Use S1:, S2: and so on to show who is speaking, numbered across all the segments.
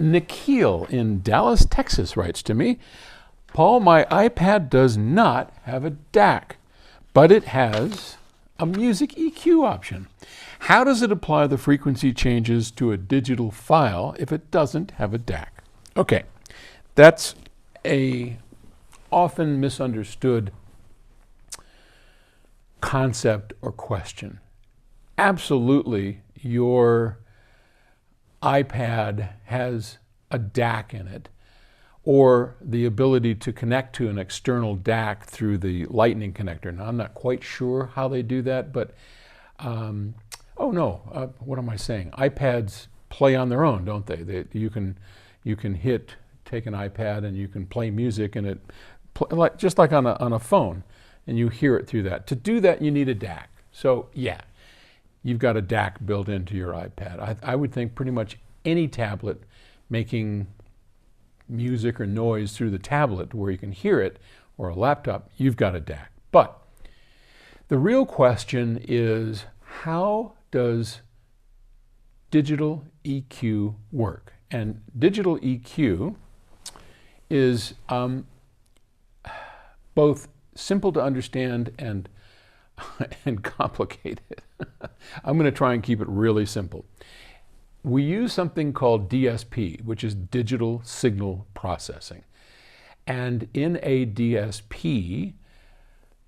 S1: Nikhil in Dallas, Texas writes to me, Paul, my iPad does not have a DAC, but it has a music EQ option. How does it apply the frequency changes to a digital file if it doesn't have a DAC? Okay, that's a often misunderstood concept or question. Absolutely, your iPad has a DAC in it, or the ability to connect to an external DAC through the lightning connector. Now, I'm not quite sure how they do that, but, what am I saying? iPads play on their own, don't they? You can take an iPad and you can play music, and just like on a phone, and you hear it through that. To do that, you need a DAC. So yeah, you've got a DAC built into your iPad. I would think pretty much any tablet making music or noise through the tablet where you can hear it, or a laptop, you've got a DAC. But the real question is, how does digital EQ work? And digital EQ is both simple to understand and complicated. I'm going to try and keep it really simple. We use something called DSP, which is digital signal processing. And in a DSP,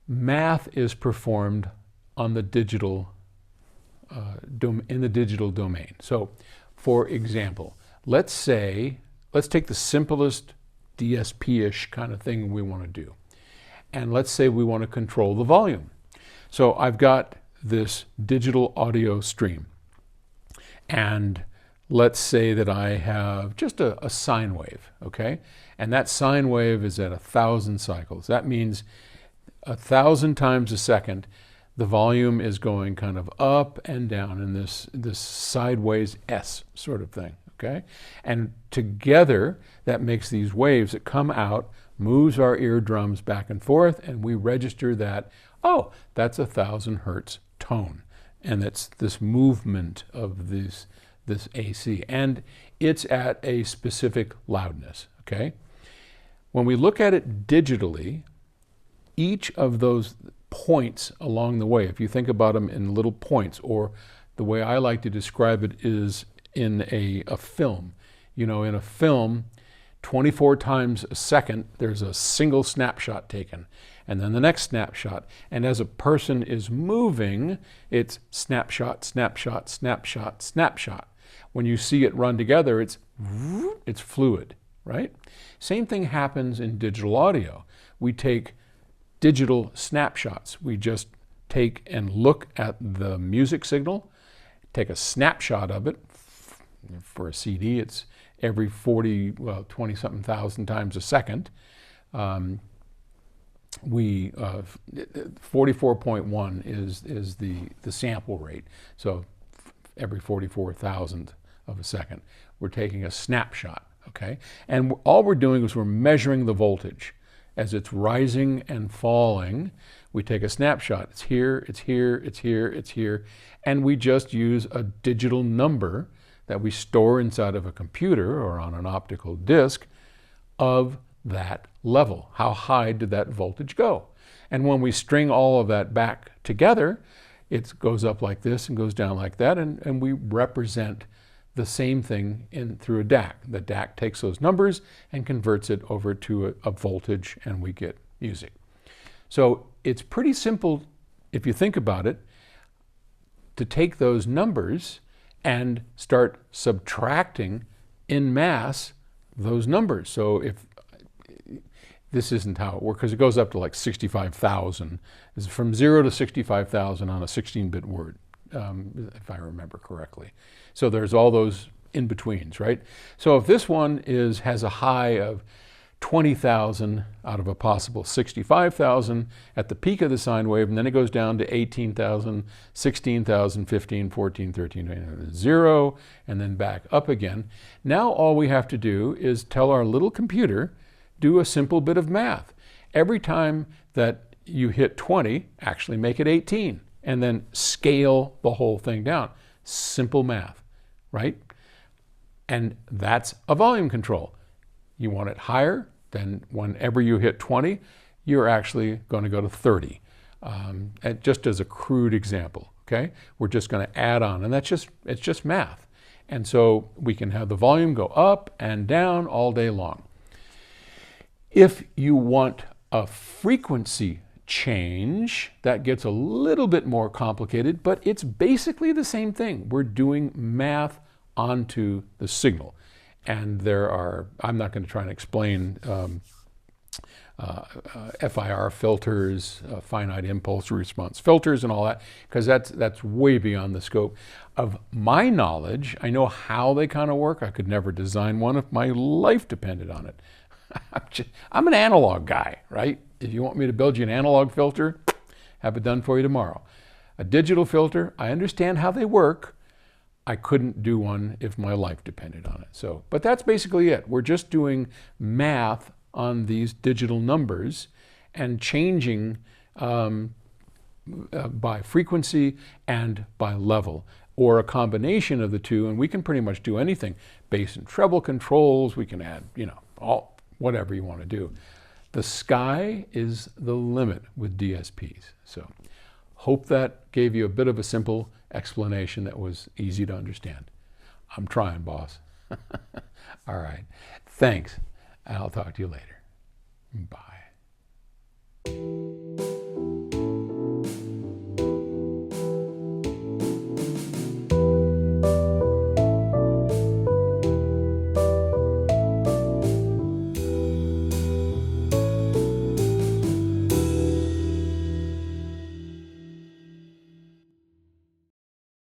S1: math is performed on the digital in the digital domain. So, for example, let's take the simplest DSP-ish kind of thing we want to do. And let's say we want to control the volume. So I've got this digital audio stream. And let's say that I have just a sine wave, okay? And that sine wave is at 1,000 cycles. That means 1,000 times a second, the volume is going kind of up and down in this sideways S sort of thing, okay? And together, that makes these waves that come out, moves our eardrums back and forth, and we register that, oh, that's 1,000 hertz tone. And it's this movement of this AC. And it's at a specific loudness, okay? When we look at it digitally, each of those points along the way, if you think about them in little points, or the way I like to describe it is in a film. You know, in a film, 24 times a second, there's a single snapshot taken, and then the next snapshot. And as a person is moving, it's snapshot, snapshot, snapshot, snapshot. When you see it run together, it's fluid, right? Same thing happens in digital audio. We take digital snapshots. We just take and look at the music signal, take a snapshot of it. For a CD, it's every 20-something thousand times a second. 44.1 is the sample rate. So every 44,000th of a second, we're taking a snapshot, okay? And all we're doing is we're measuring the voltage. As it's rising and falling, we take a snapshot. It's here, it's here, it's here, it's here. And we just use a digital number that we store inside of a computer or on an optical disc of that level. How high did that voltage go? And when we string all of that back together, it goes up like this and goes down like that, and we represent the same thing through a DAC. The DAC takes those numbers and converts it over to a voltage, and we get music. So it's pretty simple, if you think about it, to take those numbers and start subtracting in mass those numbers. So if this isn't how it works, because it goes up to like 65,000. It's from 0 to 65,000 on a 16-bit word, if I remember correctly. So there's all those in-betweens, right? So if this one has a high of 20,000 out of a possible 65,000 at the peak of the sine wave, and then it goes down to 18,000, 16,000, 15, 14, 13, 0, and then back up again. Now all we have to do is tell our little computer, do a simple bit of math. Every time that you hit 20, actually make it 18, and then scale the whole thing down. Simple math, right? And that's a volume control. You want it higher, then whenever you hit 20, you're actually going to go to 30. And just as a crude example, okay? We're just going to add on, and it's just math. And so we can have the volume go up and down all day long. If you want a frequency change, that gets a little bit more complicated, but it's basically the same thing. We're doing math onto the signal. And I'm not going to try and explain FIR filters, finite impulse response filters and all that, because that's way beyond the scope of my knowledge. I know how they kind of work. I could never design one if my life depended on it. I'm an analog guy, right? If you want me to build you an analog filter, have it done for you tomorrow. A digital filter, I understand how they work. I couldn't do one if my life depended on it. So, but that's basically it. We're just doing math on these digital numbers and changing by frequency and by level, or a combination of the two, and we can pretty much do anything. Bass and treble controls, we can add, whatever you want to do. The sky is the limit with DSPs. So hope that gave you a bit of a simple explanation that was easy to understand. I'm trying, boss. All right. Thanks. I'll talk to you later. Bye.